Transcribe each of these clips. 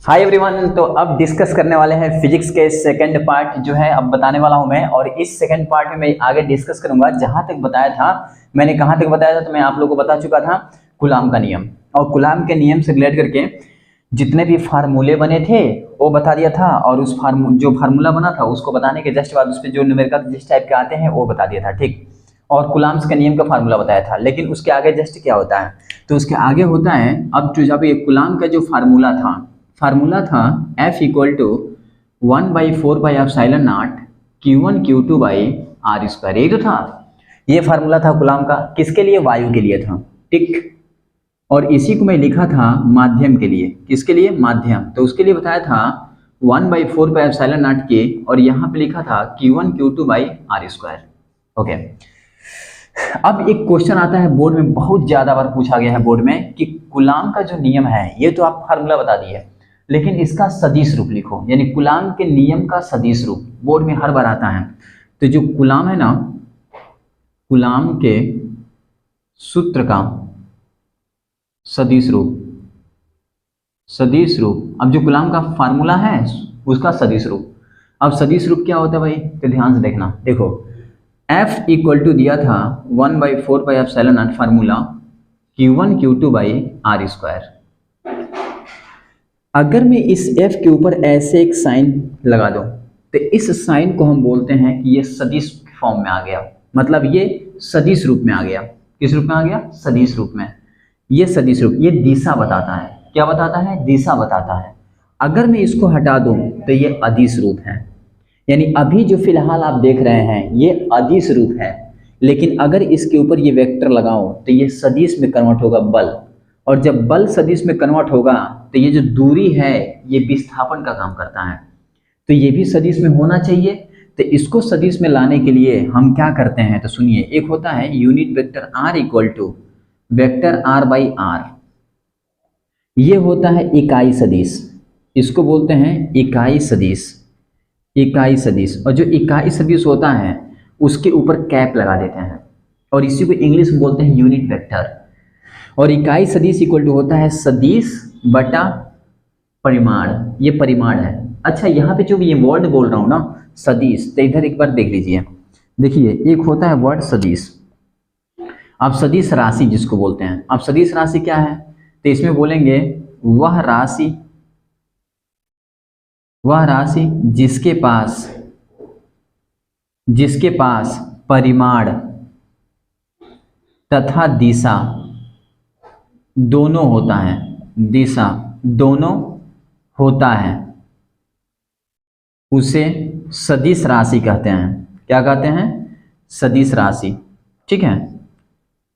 Hi everyone. तो अब discuss करने वाले हैं फिजिक्स के सेकंड पार्ट जो है अब बताने वाला हूं मैं। और इस सेकंड पार्ट में मैं आगे डिस्कस करूंगा। जहां तक बताया था मैंने कहां तक बताया था तो मैं आप लोगों को बता चुका था कूलाम का नियम। और कूलाम के नियम से रिलेट करके जितने भी फार्मूले बने थे वो बता दिया था। और उस जो फार्मूला बना था उसको बताने के जस्ट बाद उस पर जो न्यूमेरिकल जिस टाइप के आते हैं वो बता दिया था, ठीक। और कूलाम्स के नियम का फार्मूला बताया था। लेकिन उसके आगे जस्ट क्या होता है, तो उसके आगे होता है अब जो जब ये कूलाम का जो फार्मूला था F equal to 1/4πε0 Q1 Q2 by R square. यही तो था, ये फार्मूला था कूलाम का। किसके लिए? वायु के लिए था, ठीक। और इसी को मैं लिखा था माध्यम के लिए। किसके लिए? माध्यम। तो उसके लिए बताया था 1/4πε0 के, और यहाँ पे लिखा था Q1 Q2 by R square. Okay. अब एक क्वेश्चन आता है बोर्ड में, बहुत ज्यादा बार पूछा गया है बोर्ड में कि कूलाम का जो नियम है ये तो आप फार्मूला बता दिए, लेकिन इसका सदिश रूप लिखो। यानी कूलाम के नियम का सदिश रूप बोर्ड में हर बार आता है। तो जो कूलाम है ना, कूलाम के सूत्र का सदिश रूप। अब जो कूलाम का फार्मूला है उसका सदिश रूप। अब सदिश रूप क्या होता है भाई, तो ध्यान से देखना। देखो F इक्वल टू दिया था 1/4πε0 formula Q1 Q2 by R square. अगर मैं इस F के ऊपर ऐसे एक साइन लगा दूं तो इस साइन को हम बोलते हैं कि ये सदिश फॉर्म में आ गया, मतलब ये सदिश रूप में आ गया। किस रूप में आ गया? सदिश रूप में। ये सदिश रूप, ये दिशा बताता है। क्या बताता है? दिशा बताता है। अगर मैं इसको हटा दूं तो ये अदिश रूप है। यानी अभी जो फिलहाल आप देख रहे हैं ये अदिश रूप है, लेकिन अगर इसके ऊपर ये वेक्टर लगाओ तो ये सदिश में कन्वर्ट होगा बल। और जब बल सदिश में कन्वर्ट होगा तो ये जो दूरी है ये विस्थापन का काम करता है। तो ये भी सदिश में होना चाहिए। तो इसको सदिश में लाने के लिए हम क्या करते हैं, तो सुनिए। एक होता है unit vector r equal to vector r by आर। ये होता है इकाई सदिश, इसको बोलते हैं इकाई सदिश। और जो इकाई सदिश होता है उसके ऊपर कैप लगा देते हैं और इसी को इंग्लिश में बोलते हैं यूनिट वेक्टर। और इकाई सदिश इक्वल टू होता है सदिश बटा परिमाण। ये परिमाण है। अच्छा, यहाँ पे जो ये वर्ड बोल रहा हूँ ना सदिश, तो इधर एक बार देख लीजिए। देखिए एक होता है वर्ड सदिश, आप सदिश राशि जिसको बोलते हैं। आप सदिश राशि क्या है, तो इसमें बोलेंगे वह राशि जिसके पास परिमाण तथा दिशा दोनों होता है। दिशा दोनों होता है उसे सदिश राशि कहते हैं। क्या कहते हैं? सदिश राशि, ठीक है,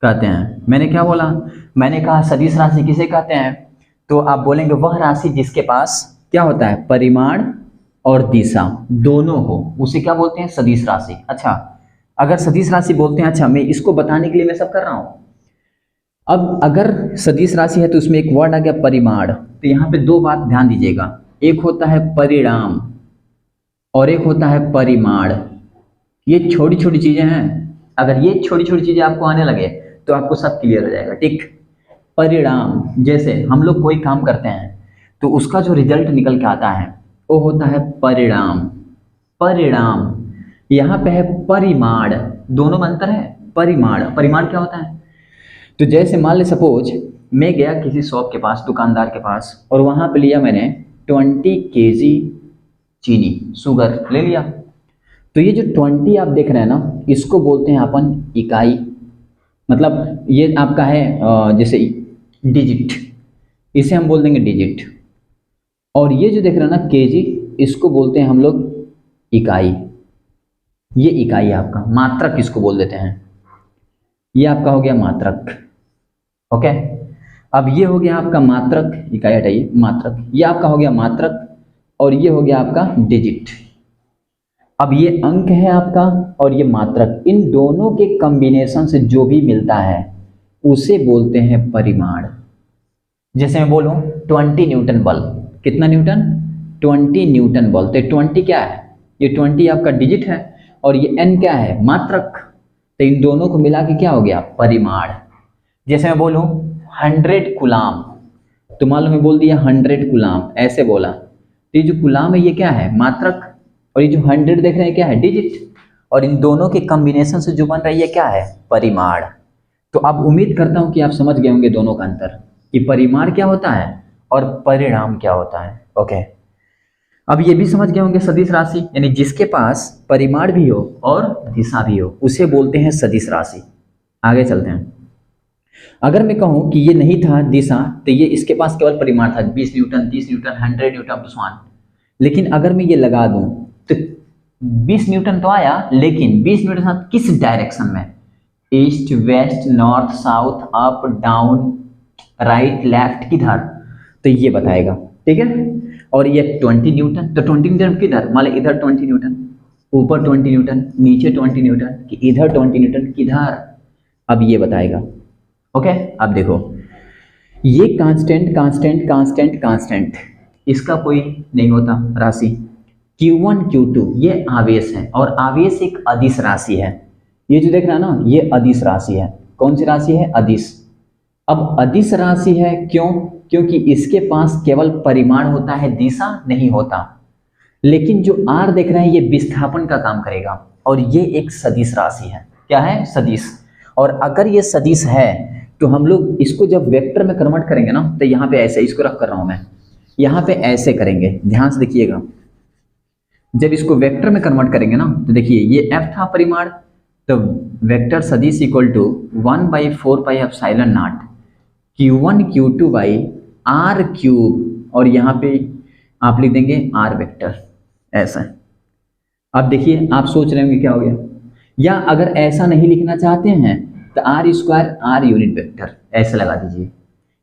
कहते हैं। मैंने क्या बोला? मैंने कहा सदिश राशि किसे कहते हैं, तो आप बोलेंगे वह राशि जिसके पास क्या होता है, परिमाण और दिशा दोनों हो, उसे क्या बोलते हैं? सदिश राशि। अच्छा, अगर सदिश राशि बोलते हैं, अच्छा मैं इसको बताने के लिए मैं सब कर रहा हूं। अब अगर सदिश राशि है तो उसमें एक वर्ड आ गया परिमाण। तो यहाँ पे दो बात ध्यान दीजिएगा, एक होता है परिणाम और एक होता है परिमाण। ये छोटी छोटी चीजें हैं। अगर ये छोटी छोटी चीजें आपको आने लगे तो आपको सब क्लियर हो जाएगा, ठीक। परिणाम, जैसे हम लोग कोई काम करते हैं तो उसका जो रिजल्ट निकल के आता है वो होता है परिणाम। यहाँ पे है परिमाण, दोनों में अंतर है। परिमाण क्या होता है, तो जैसे मान ले सपोज मैं गया किसी शॉप के पास, दुकानदार के पास, और वहां पे लिया मैंने 20 kg चीनी, शुगर ले लिया। तो ये जो 20 आप देख रहे हैं ना, इसको बोलते हैं अपन इकाई। मतलब ये आपका है जैसे डिजिट, इसे हम बोल देंगे डिजिट। और ये जो देख रहे हैं ना केजी, इसको बोलते हैं हम लोग इकाई। ये इकाई है आपका, मात्रक इसको बोल देते हैं। ये आपका हो गया मात्रक, ओके। अब ये हो गया आपका मात्रक, इकाई हटाइए, मात्रक। ये आपका हो गया मात्रक और ये हो गया आपका डिजिट। अब ये अंक है आपका और ये मात्रक, इन दोनों के कॉम्बिनेशन से जो भी मिलता है उसे बोलते हैं परिमाण। जैसे मैं बोलूं 20 न्यूटन बल, कितना न्यूटन? 20 न्यूटन बल। तो 20 क्या है, ये 20 आपका डिजिट है और ये n क्या है, मात्रक। तो इन दोनों को मिला के क्या हो गया, परिमाण। जैसे मैं बोलूं 100 कूलाम, तो मान लो मैं बोल दिया 100 कूलाम, ऐसे बोला, तो ये जो कूलाम है ये क्या है, मात्रक, और ये जो 100 देख रहे हैं क्या है, डिजिट, और इन दोनों के कॉम्बिनेशन से जो बन रही है क्या है, परिमाण। तो अब उम्मीद करता हूं कि आप समझ गए होंगे दोनों का अंतर, कि परिमाण क्या होता है और परिणाम क्या होता है। ओके, अब ये भी समझ गए होंगे सदिश राशि, यानी जिसके पास परिमाण भी हो और दिशा भी हो उसे बोलते हैं सदिश राशि। आगे चलते हैं। अगर मैं कहूं कि ये नहीं था दिशा, तो ये इसके पास केवल परिमाण था, 20 न्यूटन, 30 न्यूटन, 100 न्यूटन स्वान। लेकिन अगर मैं ये लगा दूं तो 20 न्यूटन तो आया, लेकिन 20 न्यूटन साथ किस डायरेक्शन में, east, west, north, south, up, down, right, left, किधर, तो ये बताएगा। ठीक है, और ये 20 न्यूटन, तो 20 न्यूटन किधर, मान लो इधर 20 न्यूटन, ऊपर 20 न्यूटन, नीचे 20 न्यूटन, कि इधर 20 न्यूटन किधर, अब ये बताएगा। ओके, अब देखो ये कांस्टेंट कांस्टेंट कांस्टेंट कांस्टेंट, इसका कोई नहीं होता राशि। Q1 Q2 ये आवेश है, और आवेश एक अदिश राशि है। ये जो देख रहा है ना, ये अदिश राशि है। कौन सी राशि है, अदिश। अब अदिश राशि है क्यों, क्योंकि इसके पास केवल परिमाण होता है, दिशा नहीं होता। लेकिन जो R देख रहे हैं ये विस्थापन का काम करेगा, और ये एक सदिश राशि है। क्या है, सदिश। और अगर ये सदिश है तो हम लोग इसको जब वेक्टर में कन्वर्ट करेंगे ना, तो यहाँ पे ऐसे, इसको रख कर रहा हूं मैं, यहाँ पे ऐसे करेंगे, ध्यान से देखिएगा। जब इसको वेक्टर में कन्वर्ट करेंगे ना, तो देखिए ये F था परिमाण, तो वेक्टर सदिश equal to 1/4 pi epsilon naught Q1 Q2 by R cube, और यहाँ पे आप लिख देंगे R वेक्टर, ऐसा। अब देखिए आप सोच रहे होंगे क्या हो गया, या अगर ऐसा नहीं लिखना चाहते हैं तो R square R unit vector ऐसे लगा दीजिए,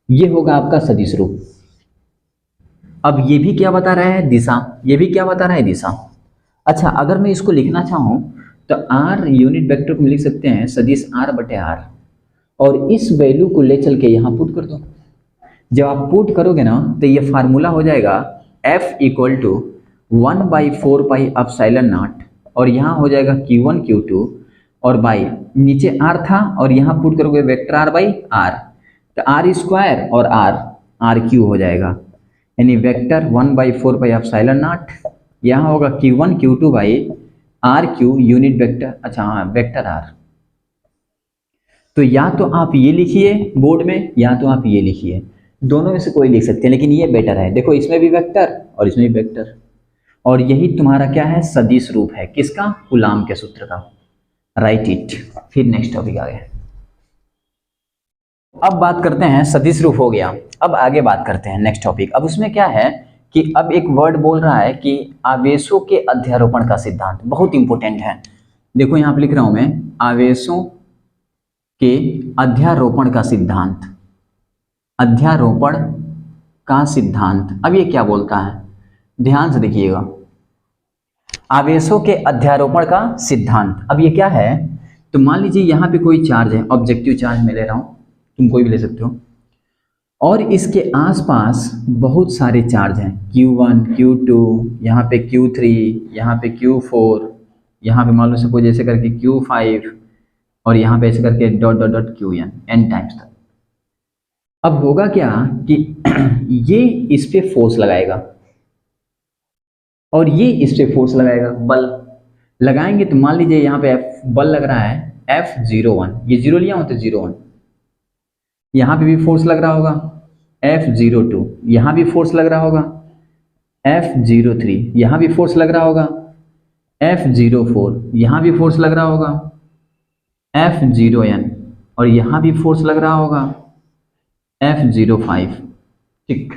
ये होगा आपका सदिश रूप। अब ये भी क्या बता रहा है, दिशा, ये भी क्या बता रहा है, दिशा। अच्छा, अगर मैं इसको लिखना चाहूँ तो R यूनिट वेक्टर को लिख सकते हैं सदिश R बटे R, और इस वैल्यू को ले चल के यहाँ पुट कर दो। जब आप पुट करोगे ना तो ये फार्मूला हो जाएगा F equal to 1/4 pi epsilon naught, और यहाँ हो जाएगा Q1 Q2, और बाई नीचे R था, और यहाँ पुट करोगे वेक्टर R बाई R, तो R स्क्वायर और R क्यू हो जाएगा, यानी वेक्टर 1/4 पाई एप्सिलॉन नॉट, यहाँ होगा Q1 Q2 by R Q unit vector, अच्छा हाँ वेक्टर R। तो या तो आप ये लिखिए बोर्ड में, या तो आप ये लिखिए, दोनों में से कोई लिख सकते हैं, लेकिन ये बेटर है। देखो इसमें भी वेक्टर और इसमें भी वेक्टर, और यही तुम्हारा क्या है, सदिश रूप है। किसका, कूलाम के सूत्र का। Right it. फिर नेक्स्ट टॉपिक आ गया। अब बात करते हैं, सदिश रूप हो गया, अब आगे बात करते हैं नेक्स्ट टॉपिक। अब उसमें क्या है कि अब एक वर्ड बोल रहा है कि आवेशों के अध्यारोपण का सिद्धांत, बहुत इंपॉर्टेंट है। देखो यहाँ पे लिख रहा हूं मैं, आवेशों के अध्यारोपण का सिद्धांत, अध्यारोपण का सिद्धांत। अब ये क्या बोलता है, ध्यान से देखिएगा, आवेशों के अध्यारोपण का सिद्धांत। अब ये क्या है, तो मान लीजिए यहाँ पे कोई चार्ज है, ऑब्जेक्टिव चार्ज मैं ले रहा हूँ, तुम कोई भी ले सकते हो, और इसके आसपास बहुत सारे चार्ज हैं, Q1 Q2, यहाँ पे Q3, यहाँ पे Q4, यहाँ पे मान लो सपोज ऐसे करके Q5, और यहाँ पे ऐसे करके dot dot dot Qn, n times तक। अब होगा क्या कि ये इस पे फोर्स लगाएगा, और ये इस पे फोर्स लगाएगा, बल लगाएंगे। तो मान लीजिए यहाँ पे बल लग रहा है F01, ये जीरो लिया हूँ तो 01, यहाँ पे भी फोर्स लग रहा होगा F02, यहाँ भी फोर्स लग रहा होगा F03, यहाँ भी फोर्स लग रहा होगा F04, यहाँ भी फोर्स लग रहा होगा F0n, और यहाँ भी फोर्स लग रहा होगा F05। ठीक,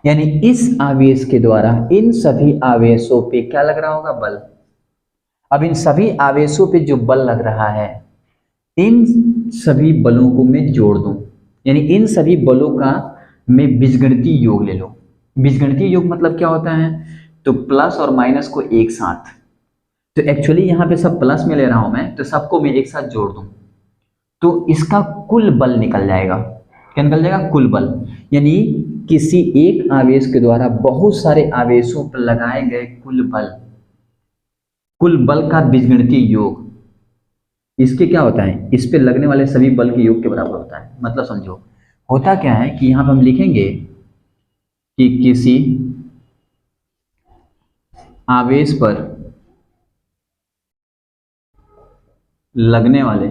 यानी इस आवेश के द्वारा इन सभी आवेशों पे क्या लग रहा होगा, बल। अब इन सभी आवेशों पे जो बल लग रहा है, इन सभी बलों को मैं जोड़ दूं, यानी इन सभी बलों का मैं बीजगणितीय योग ले लो। बीजगणितीय योग मतलब क्या होता है, तो प्लस और माइनस को एक साथ, तो एक्चुअली यहाँ पे सब प्लस में ले रहा हूं मैं, तो सबको मैं एक साथ जोड़ दूं तो इसका कुल बल निकल जाएगा। क्या निकल जाएगा, कुल बल। यानी किसी एक आवेश के द्वारा बहुत सारे आवेशों पर लगाए गए कुल बल, कुल बल का बीजगणितीय योग, इसके क्या होता है, इस पे लगने वाले सभी बल के योग के बराबर होता है। मतलब समझो, होता क्या है कि यहाँ पर हम लिखेंगे कि किसी आवेश पर लगने वाले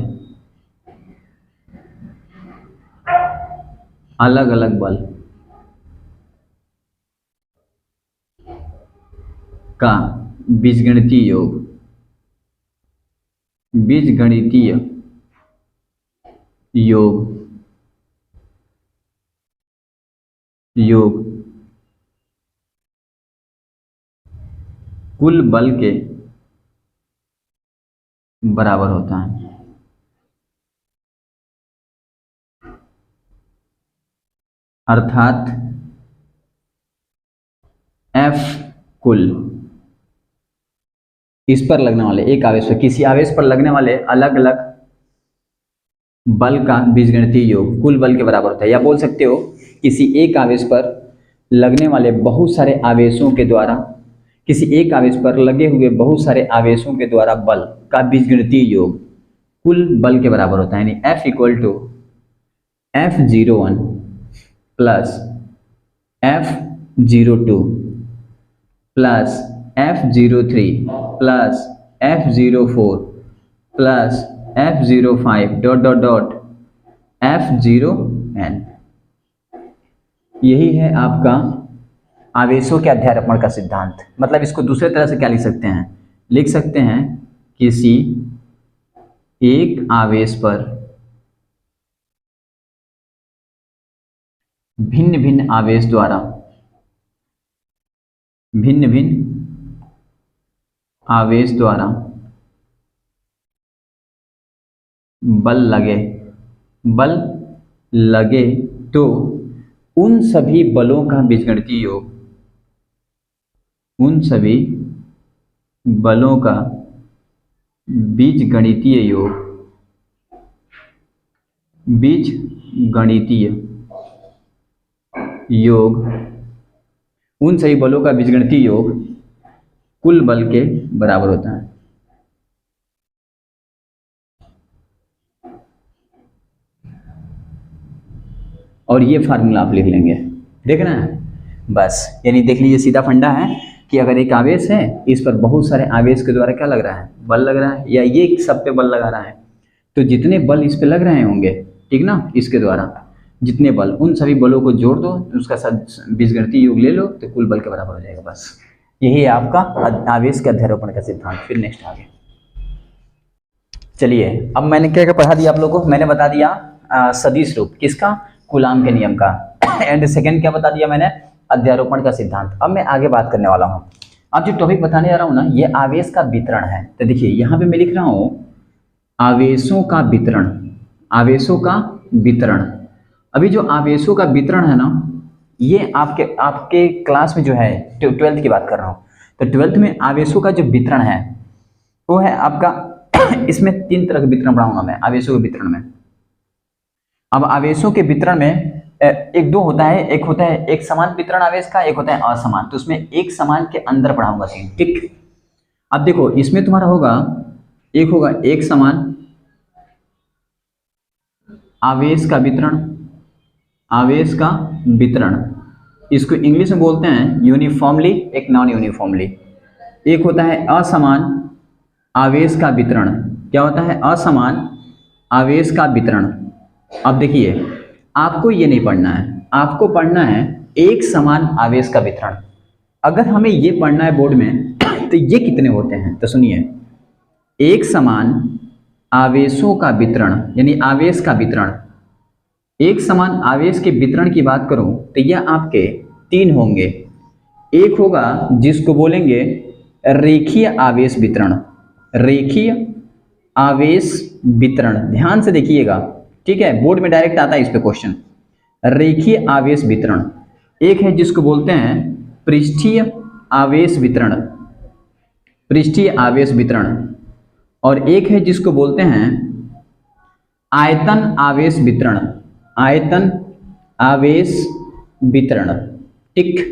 अलग अलग बल का बीजगणितीय योग, बीजगणितीय योग योग कुल बल के बराबर होता है। अर्थात F कुल इस पर लगने वाले एक आवेश पर, किसी आवेश पर लगने वाले अलग अलग बल का बीजगणितीय योग कुल बल के बराबर होता है। या बोल सकते हो किसी एक आवेश पर लगने वाले बहुत सारे आवेशों के द्वारा, किसी एक आवेश पर लगे हुए बहुत सारे आवेशों के द्वारा बल का बीजगणितीय योग कुल बल के बराबर होता है। यानी F equal to F01 plus F02 plus F03 plus F04 plus F05 dot dot dot F0n। यही है आपका आवेशों के अध्यारोपण का सिद्धांत। मतलब इसको दूसरे तरह से क्या लिख सकते हैं, लिख सकते हैं किसी एक आवेश पर भिन्न भिन्न आवेश द्वारा भिन्न भिन्न आवेश द्वारा बल लगे तो उन सभी बलों का बीजगणितीय योग, उन सभी बलों का बीजगणितीय योग, बीजगणितीय योग, उन सभी बलों का बीजगणितीय योग कुल बल के बराबर होता है। और ये फार्मूला आप लिख लेंगे, देखना है बस। यानी देख लीजिए सीधा फंडा है कि अगर एक आवेश है, इस पर बहुत सारे आवेश के द्वारा क्या लग रहा है, बल लग रहा है, या ये सब पे बल लगा रहा है, तो जितने बल इस पे लग रहे होंगे, ठीक ना, इसके द्वारा जितने बल, उन सभी बलों को जोड़ दो, उसका बीजगणितीय योग ले लो, तो कुल बल के बराबर हो जाएगा। बस यही है आपका आवेश के अध्यारोपण का सिद्धांत। फिर नेक्स्ट आगे चलिए। अब मैंने क्या क्या पढ़ा दिया आप लोगों को, मैंने बता दिया सदिश रूप किसका, कूलाम के नियम का, एंड सेकंड क्या बता दिया मैंने, अध्यारोपण का सिद्धांत। अब मैं आगे बात करने वाला हूँ। अब जो टॉपिक बताने जा रहा हूँ ना, ये आवेश का वितरण है। तो देखिए यहाँ पे मैं लिख रहा हूँ आवेशों का वितरण, आवेशों का वितरण। अभी जो आवेशों का वितरण है ना, ये आपके क्लास में जो है, 12th की बात कर रहा हूँ, तो 12th में आवेशों का जो वितरण है वो है आपका इसमें 3 तरह का वितरण पढ़ाऊंगा मैं आवेशों के वितरण में। अब आवेशों के वितरण में एक दो होता है, एक होता है एक समान वितरण आवेश का, एक होता है असमान। तो उसमें एक समान के अंदर पढ़ाऊंगा सीन, ठीक। अब देखो इसमें तुम्हारा होगा, एक होगा एक समान आवेश का वितरण, आवेश का वितरण, इसको इंग्लिश में बोलते हैं यूनिफॉर्मली, एक नॉन यूनिफॉर्मली। एक होता है असमान आवेश का वितरण। क्या होता है, असमान आवेश का वितरण। अब देखिए आपको ये नहीं पढ़ना है, आपको पढ़ना है एक समान आवेश का वितरण। अगर हमें ये पढ़ना है बोर्ड में तो ये कितने होते हैं, तो सुनिए, एक समान आवेशों का वितरण यानी आवेश का वितरण, एक समान आवेश के वितरण की बात करूं तो यह आपके 3 होंगे। एक होगा जिसको बोलेंगे रेखीय आवेश वितरण, रेखीय आवेश वितरण, ध्यान से देखिएगा, ठीक है, बोर्ड में डायरेक्ट आता है इस पे क्वेश्चन, रेखीय आवेश वितरण। एक है जिसको बोलते हैं पृष्ठीय आवेश वितरण, पृष्ठीय आवेश वितरण, और एक है जिसको बोलते हैं आयतन आवेश वितरण, आयतन आवेश वितरण, ठीक।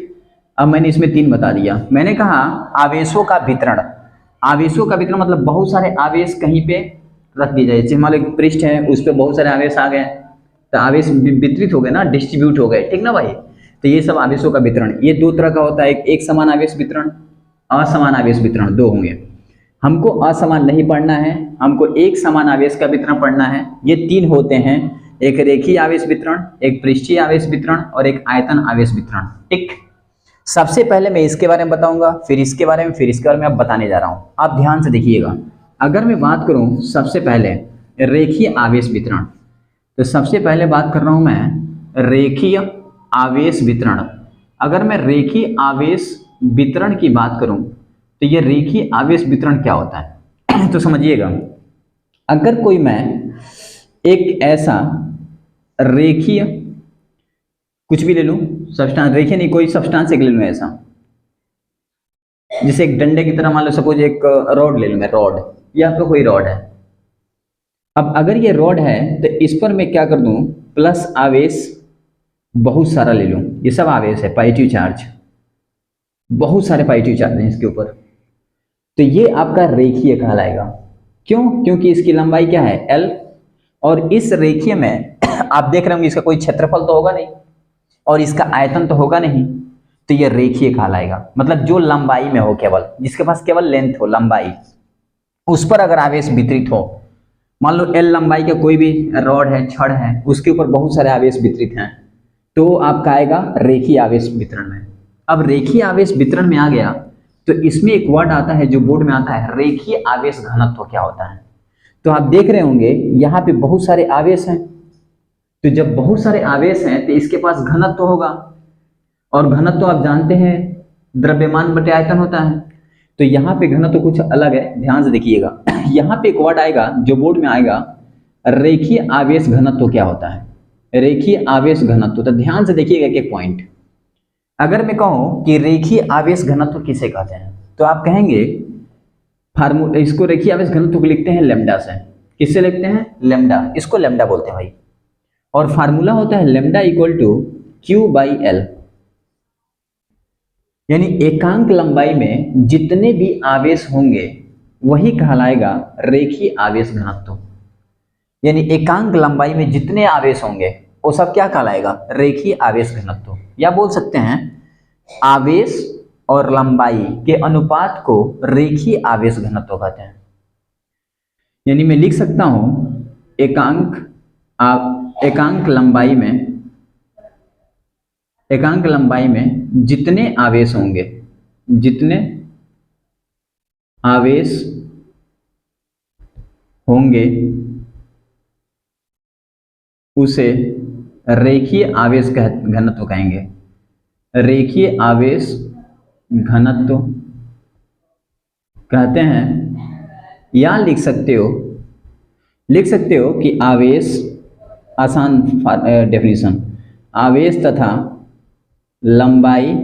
अब मैंने इसमें 3 बता दिया। मैंने कहा आवेशों का वितरण, आवेशों का वितरण मतलब बहुत सारे आवेश कहीं पे रख दिए जाए। जैसे हमारे पृष्ठ है, उस पर बहुत सारे आवेश आ गए तो आवेश वितरित हो गए ना, डिस्ट्रीब्यूट हो गए, ठीक ना भाई। तो ये सब आवेशों का वितरण, ये दो तरह का होता है, एक समान आवेश वितरण, असमान आवेश वितरण, दो होंगे। हमको असमान नहीं पढ़ना है, हमको एक समान आवेश का वितरण पढ़ना है। ये तीन होते हैं, एक रेखीय आवेश वितरण, एक पृष्ठीय आवेश वितरण और एक आयतन आवेश वितरण। ठीक, सबसे पहले मैं इसके बारे में बताऊंगा, फिर इसके बारे में, फिर इसके बारे में अब बताने जा रहा हूं। आप ध्यान से देखिएगा। अगर मैं बात करूं सबसे पहले रेखीय आवेश वितरण, तो सबसे पहले बात कर रहा हूं मैं रेखीय आवेश वितरण। अगर मैं रेखीय आवेश वितरण की बात करूं तो ये रेखीय आवेश वितरण क्या होता है तो समझिएगा, अगर कोई मैं एक ऐसा रेखीय कुछ भी ले लूं, सब्सटेंस, रेखीय नहीं, कोई सब्सटेंस एक ले लूं ऐसा, जैसे एक डंडे की तरह, मान लो सपोज एक रॉड ले लूं मैं, रॉड, या तो कोई रॉड है। अब अगर ये रॉड है तो इस पर मैं क्या कर दूं, प्लस आवेश बहुत सारा ले लूं, ये सब आवेश है, पॉजिटिव चार्ज, बहुत सारे पॉजिटिव चार्ज हैं इसके ऊपर, तो ये आपका रेखीय कहलाएगा। क्यों? क्योंकि इसकी लंबाई क्या है, L, और इस रेखीय में आप देख रहे होंगे इसका कोई क्षेत्रफल तो होगा नहीं और इसका आयतन तो होगा नहीं, तो ये रेखीय कहलाएगा। मतलब जो लंबाई में हो, केवल जिसके पास केवल लेंथ हो, लंबाई, उस पर अगर आवेश वितरित हो, मान लो L लंबाई का कोई भी रॉड है, छड़ है, उसके ऊपर बहुत सारे आवेश वितरित हैं, तो आपका आएगा रेखीय आवेश वितरण में। अब रेखीय आवेश वितरण में आ गया तो इसमें एक वर्ड आता है जो बोर्ड में आता है, रेखीय आवेश घनत्व क्या होता है। तो आप देख रहे होंगे यहाँ पे बहुत सारे आवेश हैं, तो जब बहुत सारे आवेश हैं तो इसके पास घनत्व होगा, और घनत्व आप जानते हैं द्रव्यमान बटे आयतन होता है। तो यहाँ पे घनत्व कुछ अलग है, ध्यान से देखिएगा। यहाँ पे एक वर्ड आएगा जो बोर्ड में आएगा, रेखीय आवेश घनत्व क्या होता है, रेखीय आवेश घनत्व। तो ध्यान से देखिएगा एक एक पॉइंट। अगर मैं कहूँ कि रेखीय आवेश घनत्व किसे कहते हैं, तो आप कहेंगे फार्मूला, इसको रेखीय आवेश घनत्व को लिखते हैं लेमडा से। किससे लिखते हैं, लेमडा, इसको लेमडा बोलते हैं भाई। और फार्मूला होता है लेमडा इक्वल टू Q/L, यानी एकांक लंबाई में जितने भी आवेश होंगे वही कहलाएगा रेखीय आवेश घनत्व। यानी एकांक लंबाई में जितने आवेश होंगे वो सब क्या कहलाएगा, रेखीय आवेश घनत्व। या बोल सकते हैं आवेश और लंबाई के अनुपात को रेखीय आवेश घनत्व कहते हैं। यानी मैं लिख सकता हूं एकांक लंबाई में जितने आवेश होंगे, जितने आवेश होंगे उसे रेखीय आवेश घनत्व कहेंगे, रेखीय आवेश घनत्व कहते हैं। या लिख सकते हो कि आवेश, आसान डेफिनेशन, आवेश तथा लंबाई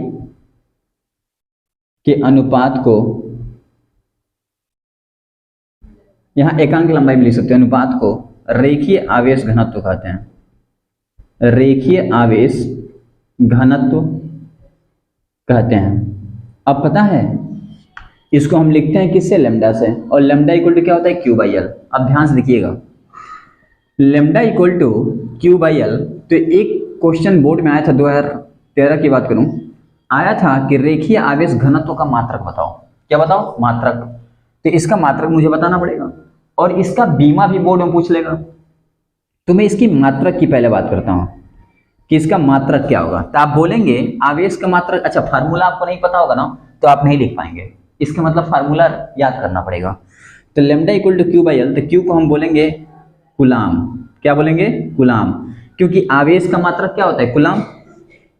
के अनुपात को, यहां एकांक लंबाई में लिख सकते हो, अनुपात को रेखीय आवेश घनत्व कहते हैं, रेखीय आवेश घनत्व कहते हैं। अब पता है इसको हम लिखते हैं किससे, लेमडा से, और लेमडा इक्वल टू क्या होता है, Q/L। अब ध्यान से देखिएगा, लेमडा इक्वल टू Q/L। तो एक क्वेश्चन बोर्ड में आया था, 2013 की बात करूं, आया था कि रेखीय आवेश घनत्व का मात्रक बताओ। क्या बताओ, मात्रक। तो इसका मात्रक मुझे बताना पड़ेगा, और इसका बीमा भी बोर्ड में पूछ लेगा। तो मैं इसकी मात्रक की पहले बात करता हूं कि इसका मात्रक क्या होगा। तो आप बोलेंगे आवेश का मात्रक, अच्छा फार्मूला आपको नहीं पता होगा ना, तो आप नहीं लिख पाएंगे। इसका मतलब फार्मूला याद करना पड़ेगा। तो लेमडा इक्वल टू Q/L, तो Q को हम बोलेंगे कूलाम। क्या बोलेंगे, कूलाम, क्योंकि आवेश का मात्रक क्या होता है, कूलाम,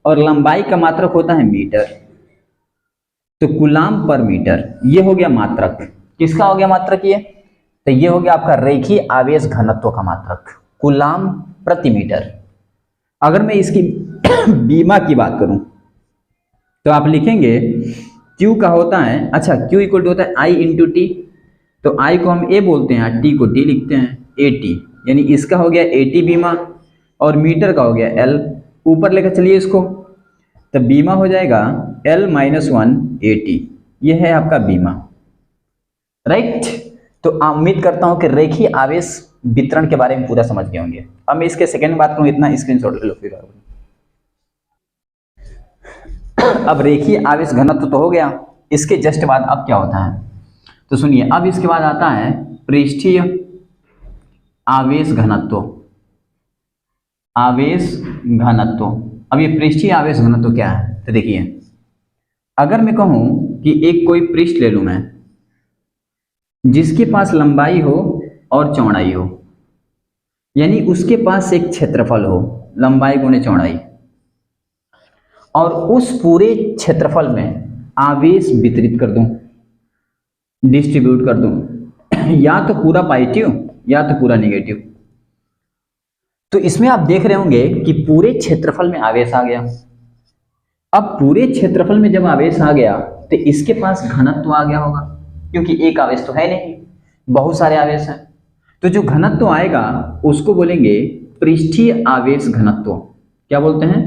और लंबाई का मात्रक होता है मीटर। तो कूलाम पर मीटर, ये हो गया मात्रक। किसका हो गया मात्रक ये, तो ये हो गया आपका रेखीय आवेश घनत्व का मात्रक, कूलाम प्रति मीटर। अगर मैं इसकी बीमा की बात करूं तो आप लिखेंगे Q का होता है, अच्छा Q इक्वल टू होता है I इंटू टी। तो I को हम A बोलते हैं, T को T लिखते हैं, AT, यानी इसका हो गया AT बीमा, और मीटर का हो गया L। ऊपर लेकर चलिए इसको, तो बीमा हो जाएगा L-1 AT। यह है आपका बीमा, राइट। तो उम्मीद करता हूं कि रेखीय आवेश वितरण के बारे में पूरा समझ गए होंगे। अब मैं इसके सेकंड बात करूं, इतना स्क्रीनशॉट ले लो फिर। अब रेखीय आवेश घनत्व तो हो गया, इसके जस्ट बाद अब क्या होता है तो सुनिए, अब इसके बाद आता है पृष्ठीय आवेश घनत्व। आवेश घनत्व, अब ये पृष्ठीय आवेश घनत्व क्या है तो देखिए, अगर मैं कहूं कि एक कोई पृष्ठ ले लूं मैं जिसके पास लंबाई हो और चौड़ाई हो, यानी उसके पास एक क्षेत्रफल हो, लंबाई गुणे चौड़ाई, और उस पूरे क्षेत्रफल में आवेश वितरित कर दूं, डिस्ट्रीब्यूट कर दूं, या तो पूरा पॉजिटिव या तो पूरा नेगेटिव। तो इसमें आप देख रहे होंगे कि पूरे क्षेत्रफल में आवेश आ गया। अब पूरे क्षेत्रफल में जब आवेश आ गया तो इसके पास घनत्व आ गया होगा, क्योंकि एक आवेश तो है नहीं, बहुत सारे आवेश हैं। तो जो घनत्व आएगा उसको बोलेंगे पृष्ठीय आवेश घनत्व। क्या बोलते हैं?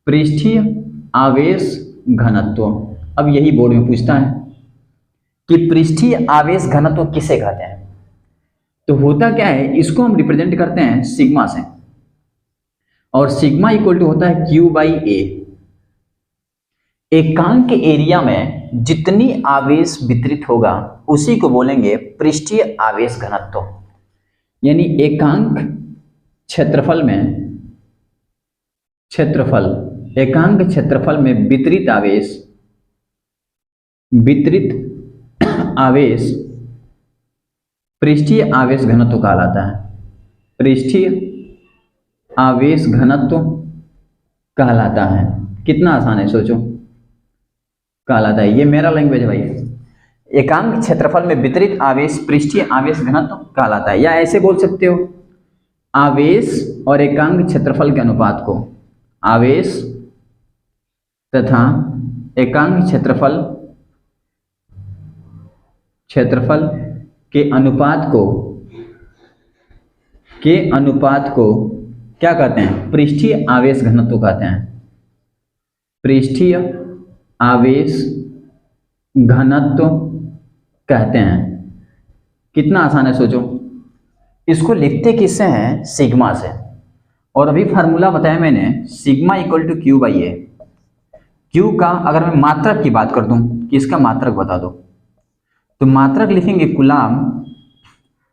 पृष्ठीय आवेश घनत्व। अब यही बोर्ड में पूछता है कि पृष्ठीय आवेश घनत्व किसे कहते हैं। तो होता क्या है, इसको हम रिप्रेजेंट करते हैं सिग्मा से, और सिग्मा इक्वल टू होता है Q बाई A। एकांक के एरिया में जितनी आवेश वितरित होगा उसी को बोलेंगे पृष्ठीय आवेश घनत्व। यानी एकांक क्षेत्रफल में एकांक क्षेत्रफल में वितरित आवेश पृष्ठीय आवेश घनत्व कहलाता है। पृष्ठीय आवेश घनत्व कहलाता है। कितना आसान है, सोचो, कहलाता है। ये मेरा लैंग्वेज भाई। एकांक क्षेत्रफल में वितरित आवेश पृष्ठीय आवेश घनत्व कहलाता है, या ऐसे बोल सकते हो, आवेश और एकांक क्षेत्रफल के अनुपात को, आवेश तथा एकांक क्षेत्रफल के अनुपात को क्या कहते हैं? पृष्ठीय आवेश घनत्व कहते हैं। पृष्ठीय आवेश घनत्व कहते हैं। कितना आसान है, सोचो। इसको लिखते किससे हैं? सिग्मा से। और अभी फार्मूला बताया मैंने, sigma equal to Q by A। Q का अगर मैं मात्रक की बात कर दूं कि इसका मात्रक बता दो, तो मात्रक लिखेंगे कूलाम,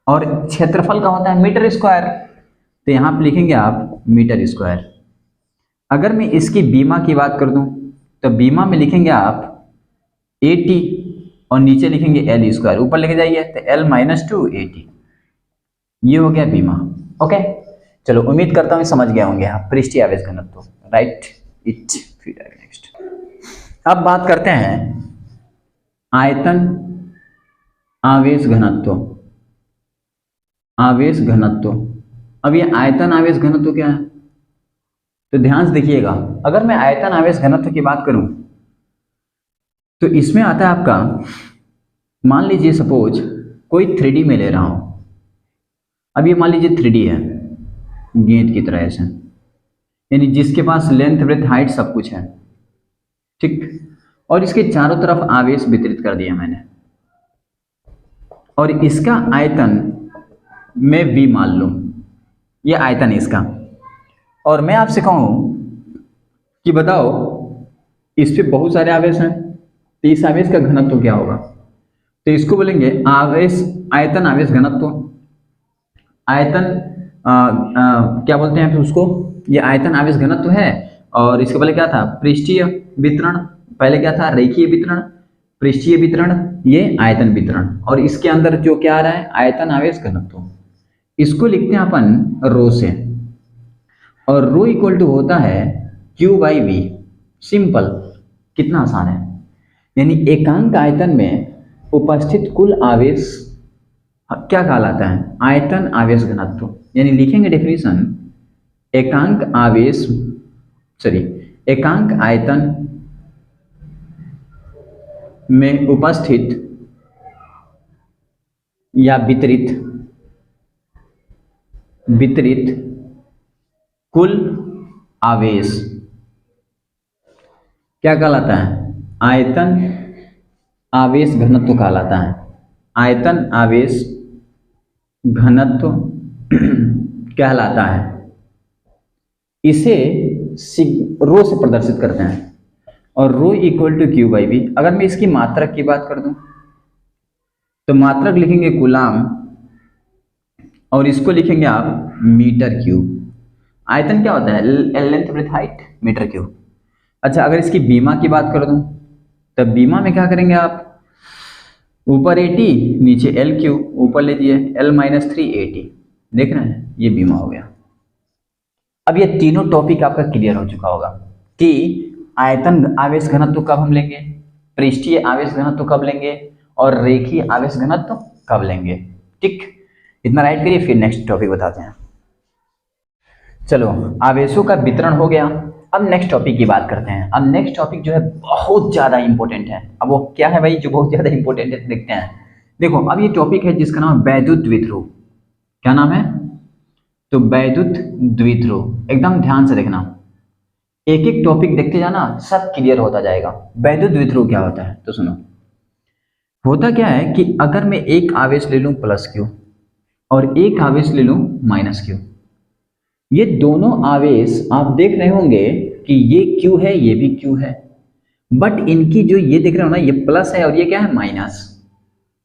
और क्षेत्रफल का होता है मीटर स्क्वायर, तो यहां पे लिखेंगे आप मीटर स्क्वायर। अगर मैं इसकी बीमा की बात कर दूं तो बीमा में लिखेंगे आप AT, और नीचे लिखेंगे L स्क्वायर, ऊपर लेके जाइए तो L माइनस 2 AT। ये हो गया बीमा। ओके, चलो, उम्मीद करता हूं समझ गए होंगे आप पृष्ठीय आवेश घनत्व। Right it. फिर नेक्स्ट अब बात करते हैं आयतन आवेश घनत्व। आवेश घनत्व, अब ये आयतन आवेश घनत्व क्या है तो ध्यान से देखिएगा। अगर मैं आयतन आवेश घनत्व की बात करूं तो इसमें आता है आपका, मान लीजिए सपोज कोई 3D में ले रहा हूं। अब ये मान लीजिए 3D है, गेंद की तरह ऐसे, यानी जिसके पास लेंथ ब्रेथ हाइट सब कुछ है, ठीक। और इसके चारों तरफ आवेश वितरित कर दिया मैंने, और इसका आयतन मैं V मान लूं, ये आयतन है इसका। और मैं आपसे कहूं कि बताओ इस पे बहुत सारे आवेश हैं, तो इस आवेश का घनत्व क्या होगा? तो इसको बोलेंगे आयतन आवेश घनत्व। आयतन क्या बोलते हैं फिर उसको? ये आयतन आवेश घनत्व है। और इसके पहले क्या था? पृष्ठीय वितरण। पहले क्या था? रेखीय वितरण, पृष्ठीय वितरण, ये आयतन वितरण। और इसके अंदर जो क्या आ रहा है? आयतन आवेश घनत्व। इसको लिखते हैं अपन रो से, और रो इक्वल टू होता है Q बाई V। सिंपल, कितना आसान है। यानी एकांक आयतन में उपस्थित कुल आवेश क्या कहलाता है? आयतन आवेश घनत्व। यानी लिखेंगे डेफिनेशन, एकांक आयतन में उपस्थित या वितरित कुल आवेश क्या कहलाता है? आयतन आवेश घनत्व कहलाता है। आयतन आवेश घनत्व कहलाता है। इसे रो से प्रदर्शित करते हैं। और rho equal to Q by V. अगर मैं इसकी मात्रक की बात कर दूं तो मात्रक लिखेंगे कूलाम और इसको लिखेंगे आप मीटर क्यूब। आयतन क्या होता है? Length breadth height metre cube. अच्छा, अगर इसकी बीमा की बात कर दूं तब बीमा में क्या करेंगे आप? ऊपर 80 नीचे एल क्यूब, ऊपर लीजिए एल माइनस 3 80। देख रहे हैं, ये बीमा हो गया। अब ये तीनों टॉपिक आपका क्लियर हो चुका होगा कि आयतन आवेश घनत्व कब हम लेंगे, पृष्ठीय आवेश घनत्व कब लेंगे और रेखीय आवेश घनत्व कब लेंगे। ठीक, इतना राइट करिए, फिर नेक्स्ट टॉपिक बताते हैं। चलो, आवेशों का वितरण हो गया। अब नेक्स्ट टॉपिक की बात करते हैं। अब नेक्स्ट टॉपिक जो है बहुत ज्यादा इंपॉर्टेंट है। अब वो क्या है भाई जो बहुत ज्यादा इंपॉर्टेंट है, देखते हैं। देखो, अब ये टॉपिक है जिसका नाम है वैद्युत द्विध्रुव। क्या नाम है? तो वैद्युत द्विध्रुव। एकदम ध्यान से देखना, एक एक टॉपिक देखते जाना, सब क्लियर होता जाएगा। वैद्युत द्विध्रुव क्या होता है तो सुनो। होता क्या है कि अगर मैं एक आवेश ले लूं प्लस क्यू और एक आवेश ले लूं माइनस क्यू, ये दोनों आवेश आप देख रहे होंगे कि ये क्यू है, ये भी क्यू है, बट इनकी जो ये देख रहे हो ना, ये प्लस है और ये क्या है? माइनस।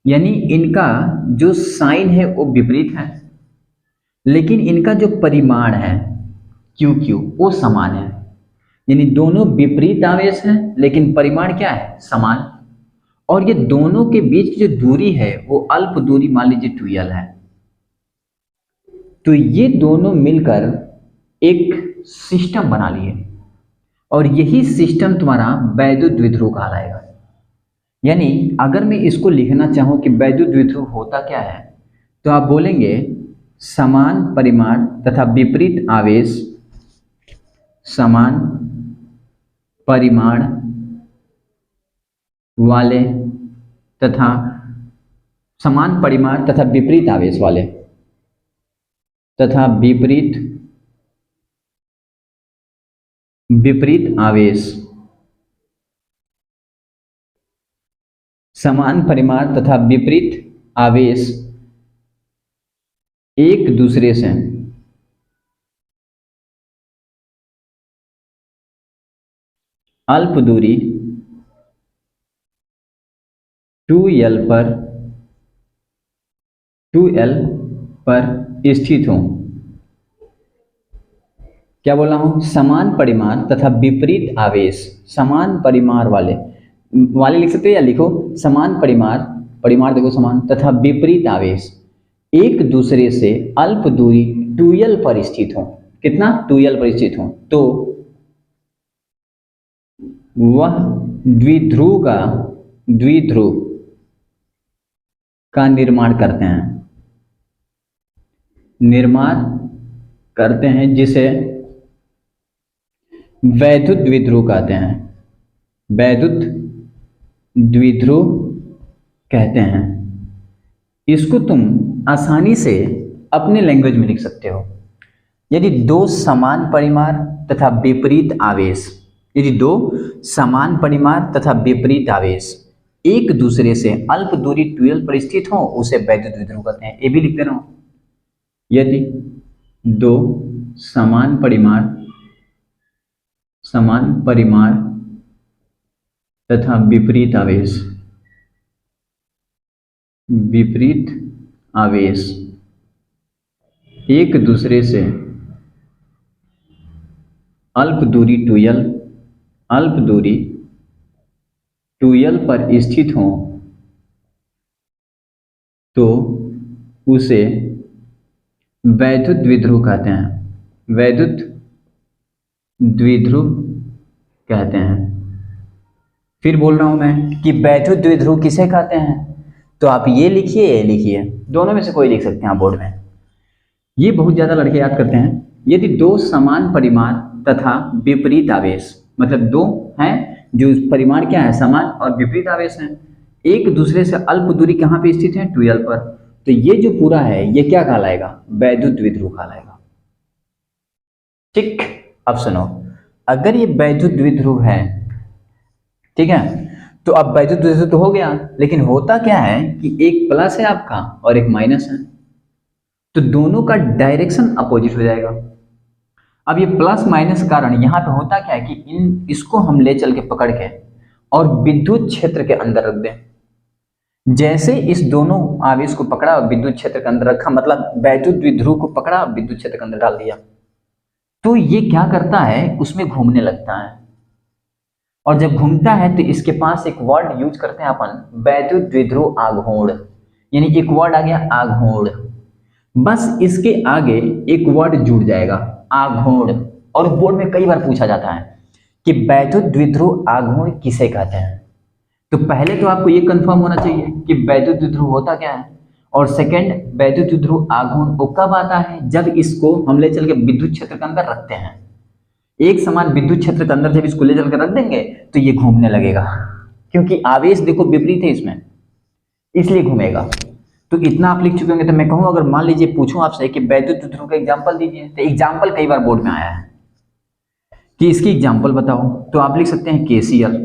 यानी इनका जो साइन है वो विपरीत है, लेकिन इनका जो परिमाण है क्यू क्यू वो समान है। यानी दोनों विपरीत आवेश हैं लेकिन परिमाण क्या है? समान। और ये दोनों के बीच की जो दूरी है वो अल्प दूरी मान लीजिए 2l है। तो ये दोनों मिलकर एक सिस्टम बना लिए और यही सिस्टम तुम्हारा वैद्युत द्विध्रुव कहलाएगा। यानी अगर मैं इसको लिखना चाहूं कि वैद्युत द्विध्रुव होता क्या है, तो आप बोलेंगे समान परिमाण तथा विपरीत आवेश, समान परिमाण वाले तथा समान परिमाण तथा विपरीत आवेश वाले तथा विपरीत आवेश, समान परिमाण तथा विपरीत आवेश एक दूसरे से अल्प दूरी 2l पर स्थित हों। क्या बोल रहा हूं? समान परिमाण तथा विपरीत आवेश, समान परिमाण वाले लिख सकते हो या लिखो समान परिमाण देखो समान तथा विपरीत आवेश एक दूसरे से अल्प दूरी 2l पर स्थित हो। कितना? 2l पर स्थित हो तो वह द्विध्रुव का निर्माण करते हैं जिसे वैद्युत द्विध्रुव कहते हैं। वैद्युत द्विध्रुव कहते हैं। इसको तुम आसानी से अपने लैंग्वेज में लिख सकते हो। यदि दो समान परिमाण तथा विपरीत आवेश, यदि दो समान परिमाण तथा विपरीत आवेश एक दूसरे से अल्प दूरी 2l पर स्थित हो, उसे वैद्युत द्विध्रुव कहते हैं। ये भी लिख देना। यदि दो समान परिमाण तथा विपरीत आवेश एक दूसरे से अल्प दूरी 2l पर स्थित हों तो उसे वैद्युत द्विध्रुव कहते हैं। वैद्युत द्विध्रुव कहते हैं। फिर बोल रहा हूं मैं कि वैद्युत द्विध्रुव किसे कहते हैं, तो आप ये लिखिए, दोनों में से कोई लिख सकते हैं बोर्ड में। ये बहुत ज्यादा लड़के याद करते हैं। यदि दो समान परिमाण तथा विपरीत आवेश, मतलब दो हैं जो परिमाण क्या है? समान, और विपरीत आवेश हैं, एक दूसरे से अल्प दूरी कहाँ पे स्थित है? 2l पर। तो ये जो पूरा है ये क्या कहलाएगा? वैद्युत द्विध्रुव कहलाएगा। ठीक, अब सुनो, अगर ये वैद्युत द्विध्रुव है, ठीक है, तो अब वैद्युत द्विध्रुव तो हो गया, लेकिन होता क्या है कि एक प्लस है आपका और एक माइनस है, तो दोनों का डायरेक्शन अपोजिट हो जाएगा। अब ये प्लस माइनस कारण यहाँ पे होता क्या है कि इसको हम ले चल के पकड़ के और विद्युत क्षेत्र के अंदर रख दें। जैसे इस दोनों आवेश को पकड़ा और विद्युत क्षेत्र के अंदर रखा, मतलब वैद्युत द्विध्रुव को पकड़ा और विद्युत क्षेत्र के अंदर डाल दिया, तो ये क्या करता है, उसमें घूमने लगता है। और जब घूमता है तो इसके पास एक वर्ड यूज करते हैं अपन, वैद्युत द्विध्रुव आघूर्ण, यानी एक वर्ड आ गया आघूर्ण। बस इसके आगे एक वर्ड जुड़ जाएगा आघूर्ण। और बोर्ड में कई बार पूछा जाता है कि वैद्युत द्विध्रुव आघूर्ण किसे कहते हैं। तो पहले तो आपको ये कंफर्म होना चाहिए कि वैद्युत द्विध्रुव होता क्या है, और सेकंड वैद्युत द्विध्रुव आघूर्ण वो कब आता है, जब इसको हम ले चल के विद्युत क्षेत्र के अंदर रखते हैं। एक समान विद्युत क्षेत्र के अंदर जब इसको ले चल के रख देंगे तो ये घूमने लगेगा, क्योंकि आवेश देखो विपरीत है इसमें, इसलिए घूमेगा। तो इतना आप लिख चुके होंगे। तो मैं कहूँ अगर मान लीजिए पूछूं आपसे कि वैद्युत द्विध्रुव का एग्जांपल दीजिए, तो एग्जांपल कई बार बोर्ड में आया है कि इसकी एग्जांपल बताओ, तो आप लिख सकते हैं KCl,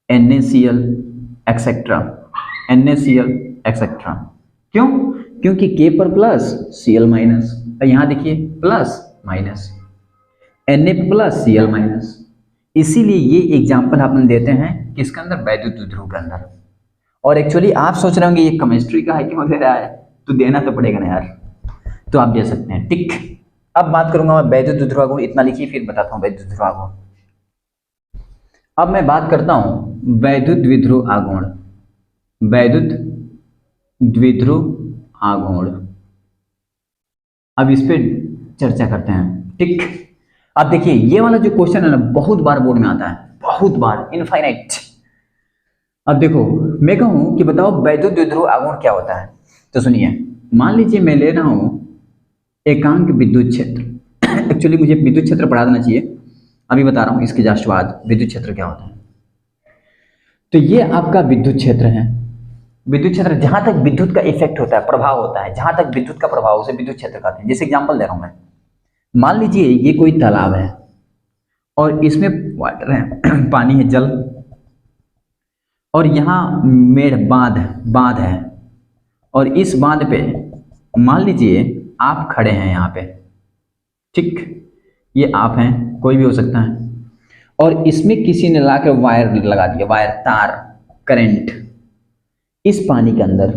NaCl etcetera, NaCl etcetera. क्यों? क्योंकि K पर प्लस Cl माइनस, यहाँ देखिए plus minus, Na plus Cl minus, इसीलिए ये एग्जाम्पल अपन देते हैं किसके अंदर, वैद्युत द्विध्रुव के अंदर। और एक्चुअली आप सोच रहे होंगे ये केमिस्ट्री का है क्यों दे रहा है, तो देना तो पड़ेगा ना यार, तो आप दे सकते हैं टिक। अब बात करूंगा मैं वैद्युत द्विध्रुव आघूर्ण, इतना लिखिए फिर बताता हूँ वैद्युत द्विध्रुव आघूर्ण। अब मैं बात करता हूँ वैद्युत द्विध्रुव आघूर्ण, वैद्युत द्विध्रुव आघूर्ण। अब इस पे चर्चा करते हैं, ठीक। अब देखिए ये वाला जो क्वेश्चन है ना, बहुत बार बोर्ड में आता है, बहुत बार, इनफाइनाइट। अब देखो मैं कहूं कि बताओ वैद्युत द्विध्रुव आघूर्ण क्या होता है, तो सुनिए, मान लीजिए मैं ले रहा हूं एकांक विद्युत क्षेत्र। एक्चुअली मुझे विद्युत क्षेत्र पढ़ा देना चाहिए, अभी बता रहा हूं इसके जस्ट बाद विद्युत क्षेत्र क्या होता है। तो ये आपका विद्युत क्षेत्र है, विद्युत क्षेत्र जहां तक विद्युत का इफेक्ट होता है, प्रभाव होता है, जहां तक विद्युत का प्रभाव उसे विद्युत क्षेत्र कहते हैं। जैसे एग्जांपल दे रहा हूं मैं, मान लीजिए ये कोई तालाब है और इसमें वाटर है, पानी है, जल, और यहाँ मेड़ बांध है, और इस बांध पे मान लीजिए आप खड़े हैं यहाँ पे, ठीक, ये आप हैं, कोई भी हो सकता है, और इसमें किसी ने लाकर वायर लगा दिया, वायर, तार, करंट इस पानी के अंदर।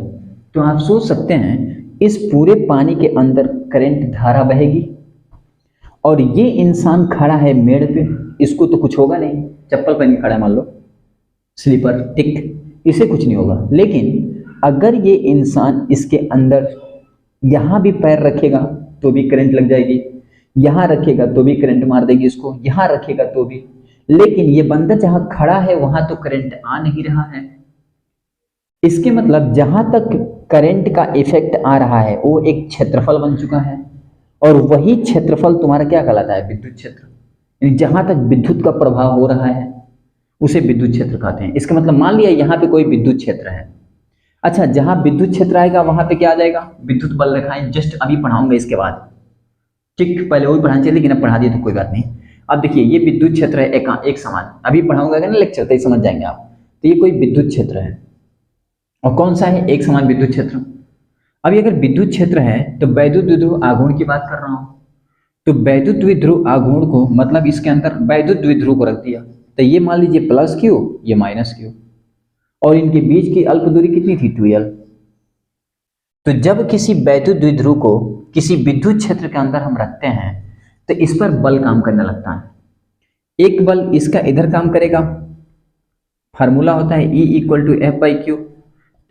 तो आप सोच सकते हैं इस पूरे पानी के अंदर करंट धारा बहेगी, और ये इंसान खड़ा है मेड़ पे, इसको तो कुछ होगा नहीं, चप्पल पहन के खड़ा है मान लो, स्लीपर, टिक, इसे कुछ नहीं होगा। लेकिन अगर ये इंसान इसके अंदर यहाँ भी पैर रखेगा तो भी करंट लग जाएगी, यहाँ रखेगा तो भी करंट मार देगी इसको, यहाँ रखेगा तो भी। लेकिन ये बंदा जहाँ खड़ा है वहां तो करंट आ नहीं रहा है। इसके मतलब जहां तक करंट का इफेक्ट आ रहा है वो एक क्षेत्रफल बन चुका है, और वही क्षेत्रफल तुम्हारा क्या कहलाता है, विद्युत क्षेत्र। यानी जहां तक विद्युत का प्रभाव हो रहा है उसे विद्युत क्षेत्र कहते हैं। इसका मतलब मान लिया यहाँ पे कोई विद्युत क्षेत्र है, अच्छा, जहां विद्युत क्षेत्र आएगा वहां पे क्या आ जाएगा, विद्युत बल रेखाएं। जस्ट अभी पढ़ाऊंगा इसके बाद, ठीक, पहले वही पढ़ाना चाहिए लेकिन अब पढ़ा दिया तो कोई बात नहीं। अब देखिए ये विद्युत क्षेत्र है एक समान, अभी पढ़ाऊंगा ना लेक्चर तो समझ जाएंगे आप। तो ये कोई विद्युत क्षेत्र है, और कौन सा है, एक समान विद्युत क्षेत्र। अभी अगर विद्युत क्षेत्र है तो वैद्युत द्विध्रुव आघूर्ण की बात कर रहा हूं, तो वैद्युत द्विध्रुव आघूर्ण को मतलब इसके अंदर वैद्युत द्विध्रुव को रख दिया, तो ये मान लीजिए प्लस क्यू, ये माइनस क्यू, और इनके बीच की अल्प दूरी कितनी थी, 2l। तो जब किसी वैद्युत द्विध्रुव को किसी विद्युत क्षेत्र के अंदर हम रखते हैं तो इस पर बल काम करने लगता है। एक बल इसका इधर काम करेगा, फार्मूला होता है E = F/Q,